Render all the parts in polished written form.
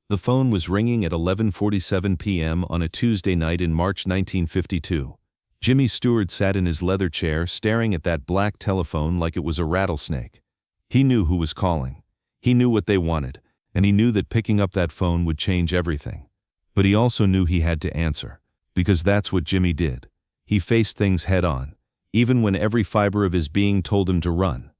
The phone was ringing at 11:47 p.m. on a Tuesday night in March 1952. Jimmy Stewart sat in his leather chair staring at that black telephone like it was a rattlesnake. He knew who was calling. He knew what they wanted, and he knew that picking up that phone would change everything. But he also knew he had to answer, because that's what Jimmy did. He faced things head-on, even when every fiber of his being told him to run.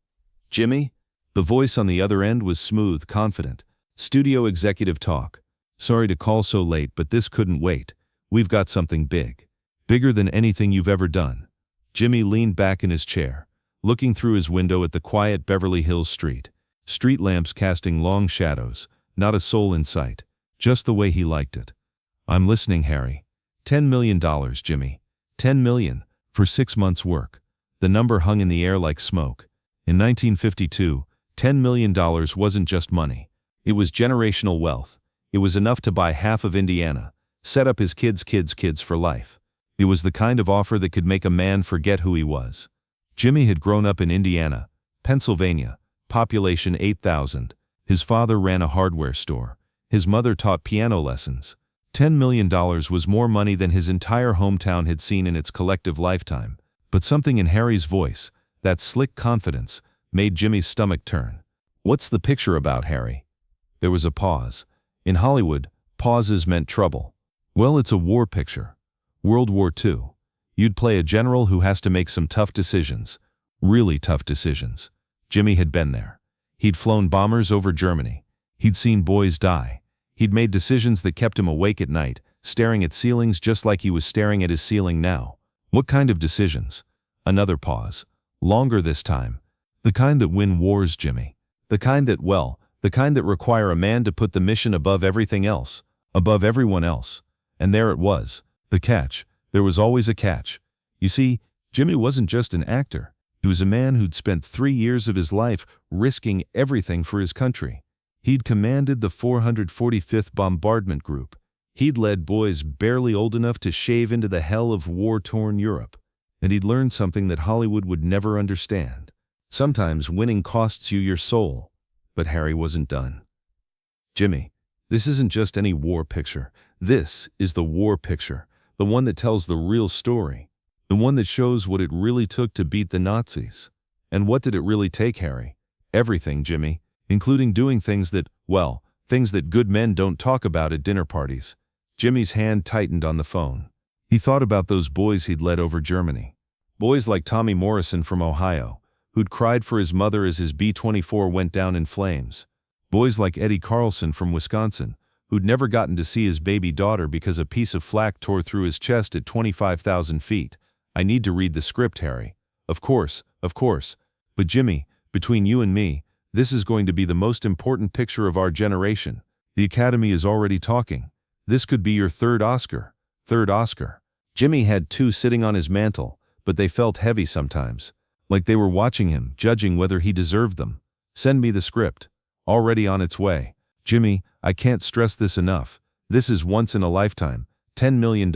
"Jimmy?" The voice on the other end was smooth, confident. Studio executive talk. "Sorry to call so late, but this couldn't wait. We've got something big. Bigger than anything you've ever done." Jimmy leaned back in his chair, looking through his window at the quiet Beverly Hills street. Street lamps casting long shadows, not a soul in sight, just the way he liked it. "I'm listening, Harry." $10 million, Jimmy. 10 million, for 6 months' work. The number hung in the air like smoke. In 1952, $10 million wasn't just money. It was generational wealth. It was enough to buy half of Indiana, set up his kids' for life. It was the kind of offer that could make a man forget who he was. Jimmy had grown up in Indiana, Pennsylvania, population 8,000. His father ran a hardware store. His mother taught piano lessons. $10 million was more money than his entire hometown had seen in its collective lifetime. But something in Harry's voice, that slick confidence, made Jimmy's stomach turn. "What's the picture about, Harry?" There was a pause. In Hollywood, pauses meant trouble. "Well, it's a war picture. World War II. You'd play a general who has to make some tough decisions. Really tough decisions." Jimmy had been there. He'd flown bombers over Germany. He'd seen boys die. He'd made decisions that kept him awake at night, staring at ceilings just like he was staring at his ceiling now. "What kind of decisions?" Another pause. Longer this time. "The kind that win wars, Jimmy. The kind that require a man to put the mission above everything else, above everyone else." And there it was. The catch. There was always a catch. You see, Jimmy wasn't just an actor. He was a man who'd spent 3 years of his life risking everything for his country. He'd commanded the 445th Bombardment Group. He'd led boys barely old enough to shave into the hell of war-torn Europe. And he'd learned something that Hollywood would never understand. Sometimes winning costs you your soul. But Harry wasn't done. "Jimmy, this isn't just any war picture. This is the war picture, the one that tells the real story, the one that shows what it really took to beat the Nazis." "And what did it really take, Harry?" "Everything, Jimmy, including doing things that good men don't talk about at dinner parties." Jimmy's hand tightened on the phone. He thought about those boys he'd led over Germany. Boys like Tommy Morrison from Ohio, who'd cried for his mother as his B-24 went down in flames. Boys like Eddie Carlson from Wisconsin, who'd never gotten to see his baby daughter because a piece of flak tore through his chest at 25,000 feet. "I need to read the script, Harry." Of course. But Jimmy, between you and me, this is going to be the most important picture of our generation. The Academy is already talking. This could be your third Oscar. Jimmy had 2 sitting on his mantle, but they felt heavy sometimes. Like they were watching him, judging whether he deserved them. "Send me the script." "Already on its way." "Jimmy, I can't stress this enough. This is once in a lifetime. $10 million.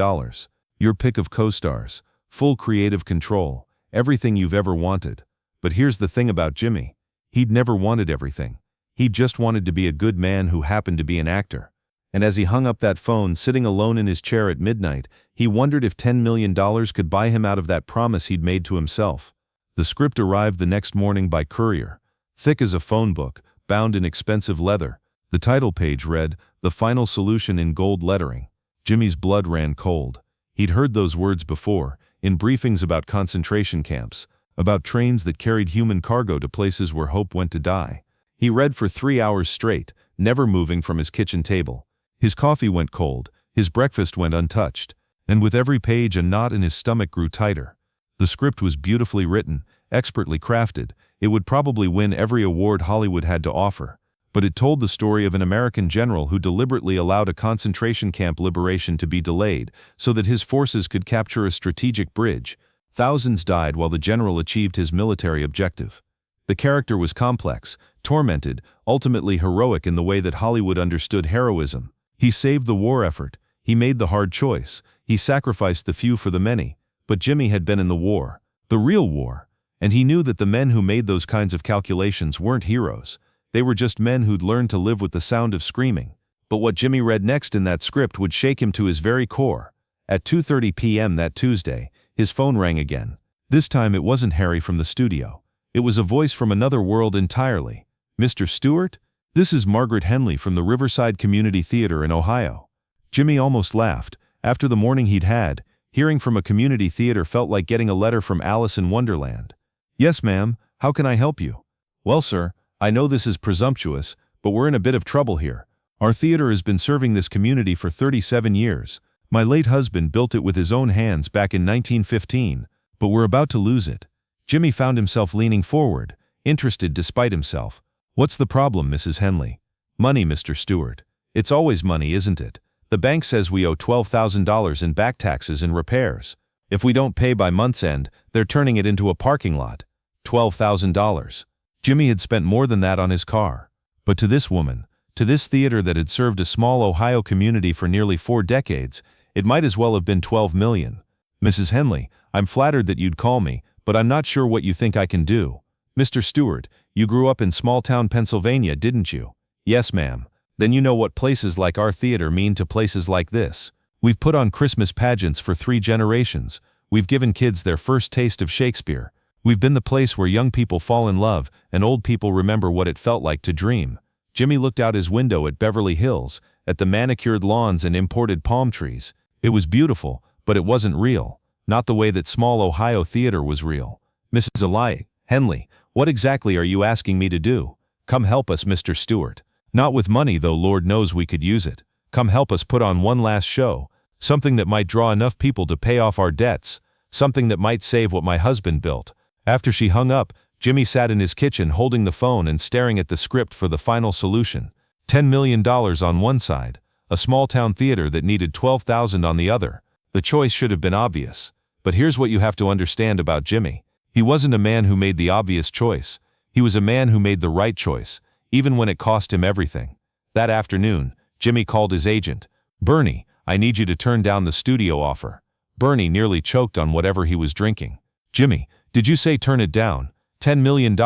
Your pick of co-stars. Full creative control. Everything you've ever wanted." But here's the thing about Jimmy. He'd never wanted everything. He just wanted to be a good man who happened to be an actor. And as he hung up that phone, sitting alone in his chair at midnight, he wondered if $10 million could buy him out of that promise he'd made to himself. The script arrived the next morning by courier. Thick as a phone book, bound in expensive leather. The title page read, "The Final Solution," in gold lettering. Jimmy's blood ran cold. He'd heard those words before, in briefings about concentration camps, about trains that carried human cargo to places where hope went to die. He read for 3 hours straight, never moving from his kitchen table. His coffee went cold, his breakfast went untouched, and with every page a knot in his stomach grew tighter. The script was beautifully written, expertly crafted. It would probably win every award Hollywood had to offer. But it told the story of an American general who deliberately allowed a concentration camp liberation to be delayed so that his forces could capture a strategic bridge. Thousands died while the general achieved his military objective. The character was complex, tormented, ultimately heroic in the way that Hollywood understood heroism. He saved the war effort. He made the hard choice. He sacrificed the few for the many. But Jimmy had been in the war, the real war, and he knew that the men who made those kinds of calculations weren't heroes. They were just men who'd learned to live with the sound of screaming. But what Jimmy read next in that script would shake him to his very core. At 2:30 p.m. that Tuesday, his phone rang again. This time it wasn't Harry from the studio. It was a voice from another world entirely. "Mr. Stewart? This is Margaret Henley from the Riverside Community Theater in Ohio." Jimmy almost laughed. After the morning he'd had, hearing from a community theater felt like getting a letter from Alice in Wonderland. "Yes, ma'am, how can I help you?" "Well, sir, I know this is presumptuous, but we're in a bit of trouble here. Our theater has been serving this community for 37 years. My late husband built it with his own hands back in 1915, but we're about to lose it." Jimmy found himself leaning forward, interested despite himself. "What's the problem, Mrs. Henley?" "Money, Mr. Stewart. It's always money, isn't it? The bank says we owe $12,000 in back taxes and repairs. If we don't pay by month's end, they're turning it into a parking lot." $12,000. Jimmy had spent more than that on his car. But to this woman, to this theater that had served a small Ohio community for nearly 4 decades, it might as well have been 12 million. "Mrs. Henley, I'm flattered that you'd call me, but I'm not sure what you think I can do." "Mr. Stewart, you grew up in small-town Pennsylvania, didn't you?" "Yes, ma'am." "Then you know what places like our theater mean to places like this. We've put on Christmas pageants for 3 generations. We've given kids their first taste of Shakespeare. We've been the place where young people fall in love and old people remember what it felt like to dream." Jimmy looked out his window at Beverly Hills, at the manicured lawns and imported palm trees. It was beautiful, but it wasn't real. Not the way that small Ohio theater was real. "Mrs. Eli Henley, what exactly are you asking me to do?" "Come help us, Mr. Stewart. Not with money, though Lord knows we could use it. Come help us put on one last show, something that might draw enough people to pay off our debts, something that might save what my husband built." After she hung up, Jimmy sat in his kitchen holding the phone and staring at the script for the final solution. $10 million on one side, a small-town theater that needed $12,000 on the other. The choice should have been obvious. But here's what you have to understand about Jimmy. He wasn't a man who made the obvious choice. He was a man who made the right choice, even when it cost him everything. That afternoon, Jimmy called his agent. "Bernie, I need you to turn down the studio offer." Bernie nearly choked on whatever he was drinking. "Jimmy, did you say turn it down? $10 million,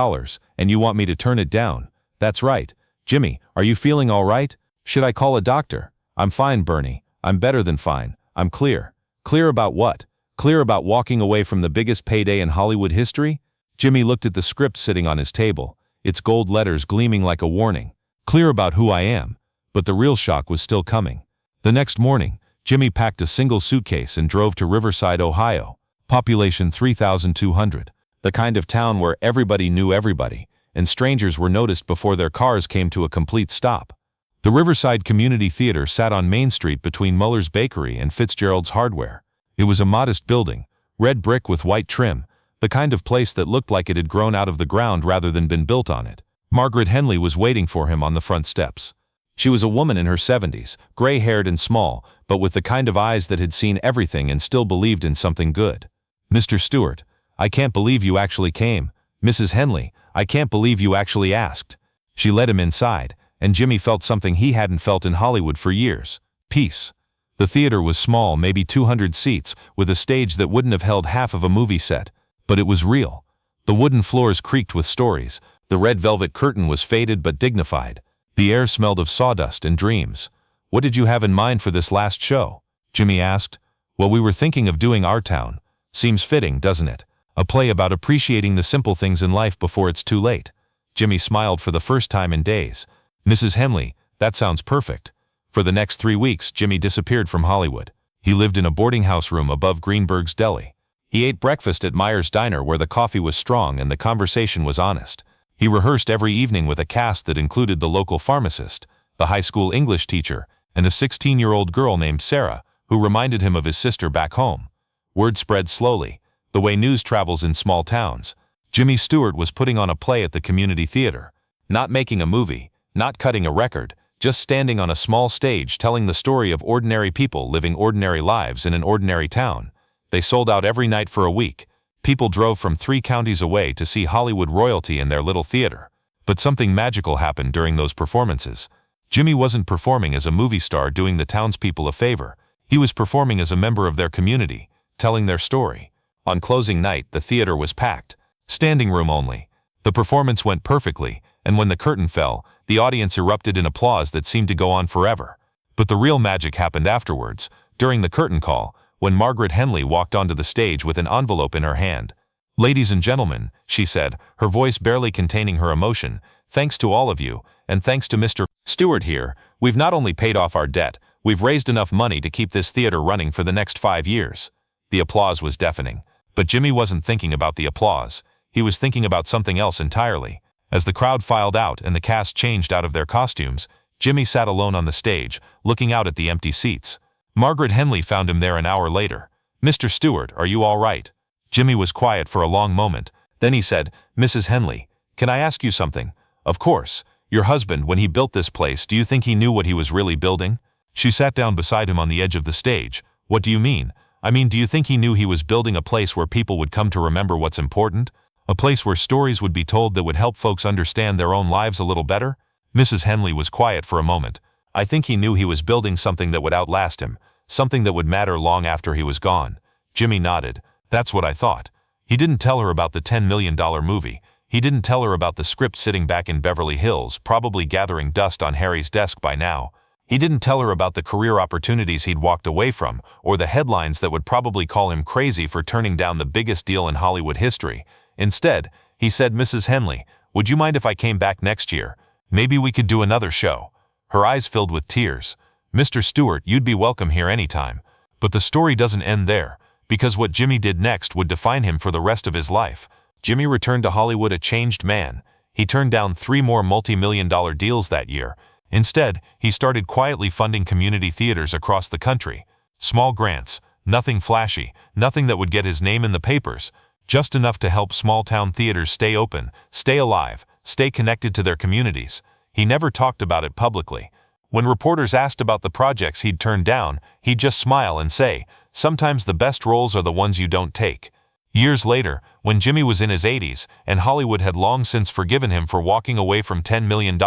and you want me to turn it down?" "That's right." "Jimmy, are you feeling all right? Should I call a doctor?" "I'm fine, Bernie. I'm better than fine. I'm clear." "Clear about what?" "Clear about walking away from the biggest payday in Hollywood history?" Jimmy looked at the script sitting on his table, its gold letters gleaming like a warning. "Clear about who I am." But the real shock was still coming. The next morning, Jimmy packed a single suitcase and drove to Riverside, Ohio. Population 3,200. The kind of town where everybody knew everybody, and strangers were noticed before their cars came to a complete stop. The Riverside Community Theater sat on Main Street between Muller's Bakery and Fitzgerald's Hardware. It was a modest building, red brick with white trim, the kind of place that looked like it had grown out of the ground rather than been built on it. Margaret Henley was waiting for him on the front steps. She was a woman in her 70s, gray-haired and small, but with the kind of eyes that had seen everything and still believed in something good. "Mr. Stewart, I can't believe you actually came. Mrs. Henley, I can't believe you actually asked." She led him inside, and Jimmy felt something he hadn't felt in Hollywood for years: peace. The theater was small, maybe 200 seats, with a stage that wouldn't have held half of a movie set. But it was real. The wooden floors creaked with stories. The red velvet curtain was faded but dignified. The air smelled of sawdust and dreams. "What did you have in mind for this last show?" Jimmy asked. "Well, we were thinking of doing Our Town. Seems fitting, doesn't it? A play about appreciating the simple things in life before it's too late." Jimmy smiled for the first time in days. "Mrs. Henley, that sounds perfect." For the next 3 weeks, Jimmy disappeared from Hollywood. He lived in a boarding house room above Greenberg's Deli. He ate breakfast at Meyer's Diner where the coffee was strong and the conversation was honest. He rehearsed every evening with a cast that included the local pharmacist, the high school English teacher, and a 16-year-old girl named Sarah, who reminded him of his sister back home. Word spread slowly, the way news travels in small towns. Jimmy Stewart was putting on a play at the community theater. Not making a movie, not cutting a record, just standing on a small stage telling the story of ordinary people living ordinary lives in an ordinary town. They sold out every night for a week. People drove from 3 counties away to see Hollywood royalty in their little theater. But something magical happened during those performances. Jimmy wasn't performing as a movie star doing the townspeople a favor. He was performing as a member of their community, telling their story. On closing night, the theater was packed. Standing room only. The performance went perfectly, and when the curtain fell, the audience erupted in applause that seemed to go on forever. But the real magic happened afterwards, during the curtain call, when Margaret Henley walked onto the stage with an envelope in her hand. "Ladies and gentlemen," she said, her voice barely containing her emotion, "thanks to all of you, and thanks to Mr. Stewart here, we've not only paid off our debt, we've raised enough money to keep this theater running for the next 5 years." The applause was deafening. But Jimmy wasn't thinking about the applause. He was thinking about something else entirely. As the crowd filed out and the cast changed out of their costumes, Jimmy sat alone on the stage, looking out at the empty seats. Margaret Henley found him there an hour later. "Mr. Stewart, are you all right?" Jimmy was quiet for a long moment. Then he said, "Mrs. Henley, can I ask you something?" "Of course. Your husband, when he built this place, do you think he knew what he was really building?" She sat down beside him on the edge of the stage. "What do you mean?" "I mean, do you think he knew he was building a place where people would come to remember what's important? A place where stories would be told that would help folks understand their own lives a little better?" Mrs. Henley was quiet for a moment. "I think he knew he was building something that would outlast him, something that would matter long after he was gone." Jimmy nodded. "That's what I thought." He didn't tell her about the $10 million movie. He didn't tell her about the script sitting back in Beverly Hills, probably gathering dust on Harry's desk by now. He didn't tell her about the career opportunities he'd walked away from, or the headlines that would probably call him crazy for turning down the biggest deal in Hollywood history. Instead, he said, "Mrs. Henley, would you mind if I came back next year? Maybe we could do another show." Her eyes filled with tears. "Mr. Stewart, you'd be welcome here anytime." But the story doesn't end there, because what Jimmy did next would define him for the rest of his life. Jimmy returned to Hollywood a changed man. He turned down 3 more multi-million-dollar deals that year. Instead, he started quietly funding community theaters across the country. Small grants, nothing flashy, nothing that would get his name in the papers, just enough to help small-town theaters stay open, stay alive, stay connected to their communities. He never talked about it publicly. When reporters asked about the projects he'd turned down, he'd just smile and say, "Sometimes the best roles are the ones you don't take." Years later, when Jimmy was in his 80s, and Hollywood had long since forgiven him for walking away from $10 million,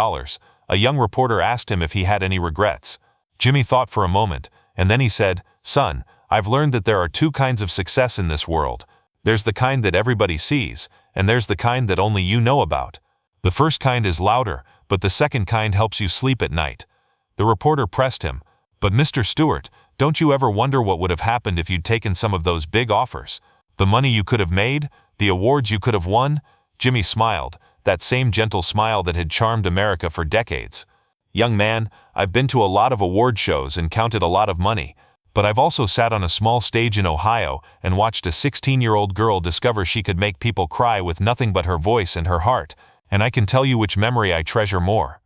a young reporter asked him if he had any regrets. Jimmy thought for a moment, and then he said, "Son, I've learned that there are 2 kinds of success in this world. There's the kind that everybody sees, and there's the kind that only you know about. The first kind is louder, but the second kind helps you sleep at night." The reporter pressed him, "But Mr. Stewart, don't you ever wonder what would have happened if you'd taken some of those big offers? The money you could have made? The awards you could have won?" Jimmy smiled, that same gentle smile that had charmed America for decades. "Young man, I've been to a lot of award shows and counted a lot of money, but I've also sat on a small stage in Ohio and watched a 16-year-old girl discover she could make people cry with nothing but her voice and her heart, and I can tell you which memory I treasure more."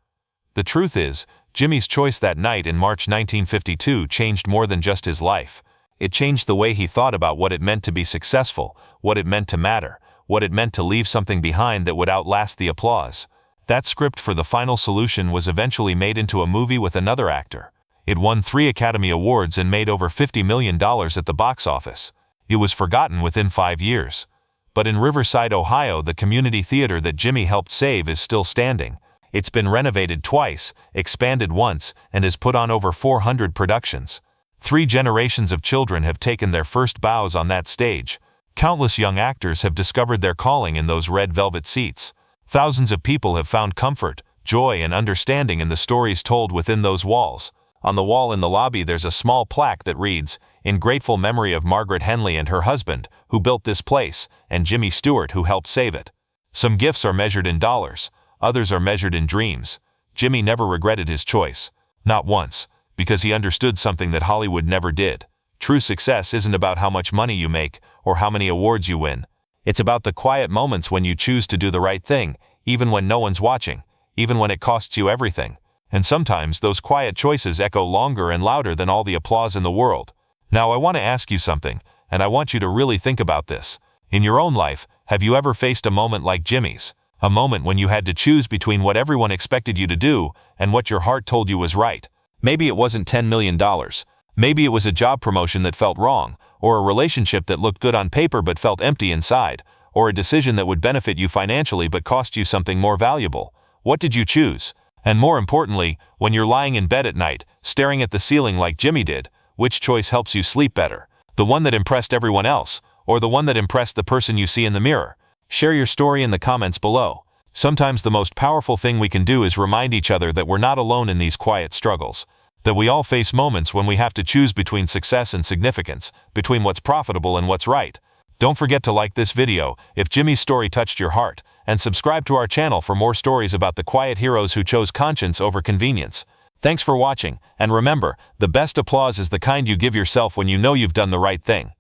The truth is, Jimmy's choice that night in March 1952 changed more than just his life. It changed the way he thought about what it meant to be successful, what it meant to matter, what it meant to leave something behind that would outlast the applause. That script for The Final Solution was eventually made into a movie with another actor. It won 3 Academy Awards and made over $50 million at the box office. It was forgotten within 5 years. But in Riverside, Ohio, the community theater that Jimmy helped save is still standing. It's been renovated twice, expanded once, and has put on over 400 productions. 3 generations of children have taken their first bows on that stage. Countless young actors have discovered their calling in those red velvet seats. Thousands of people have found comfort, joy, and understanding in the stories told within those walls. On the wall in the lobby there's a small plaque that reads, "In grateful memory of Margaret Henley and her husband, who built this place, and Jimmy Stewart, who helped save it." Some gifts are measured in dollars, others are measured in dreams. Jimmy never regretted his choice. Not once, because he understood something that Hollywood never did. True success isn't about how much money you make, or how many awards you win. It's about the quiet moments when you choose to do the right thing, even when no one's watching, even when it costs you everything. And sometimes those quiet choices echo longer and louder than all the applause in the world. Now I want to ask you something, and I want you to really think about this. In your own life, have you ever faced a moment like Jimmy's? A moment when you had to choose between what everyone expected you to do and what your heart told you was right. Maybe it wasn't $10 million. Maybe it was a job promotion that felt wrong, or a relationship that looked good on paper but felt empty inside, or a decision that would benefit you financially but cost you something more valuable. What did you choose? And more importantly, when you're lying in bed at night, staring at the ceiling like Jimmy did, which choice helps you sleep better? The one that impressed everyone else, or the one that impressed the person you see in the mirror? Share your story in the comments below. Sometimes the most powerful thing we can do is remind each other that we're not alone in these quiet struggles. that we all face moments when we have to choose between success and significance, between what's profitable and what's right. Don't forget to like this video if Jimmy's story touched your heart, and subscribe to our channel for more stories about the quiet heroes who chose conscience over convenience. Thanks for watching, and remember, the best applause is the kind you give yourself when you know you've done the right thing.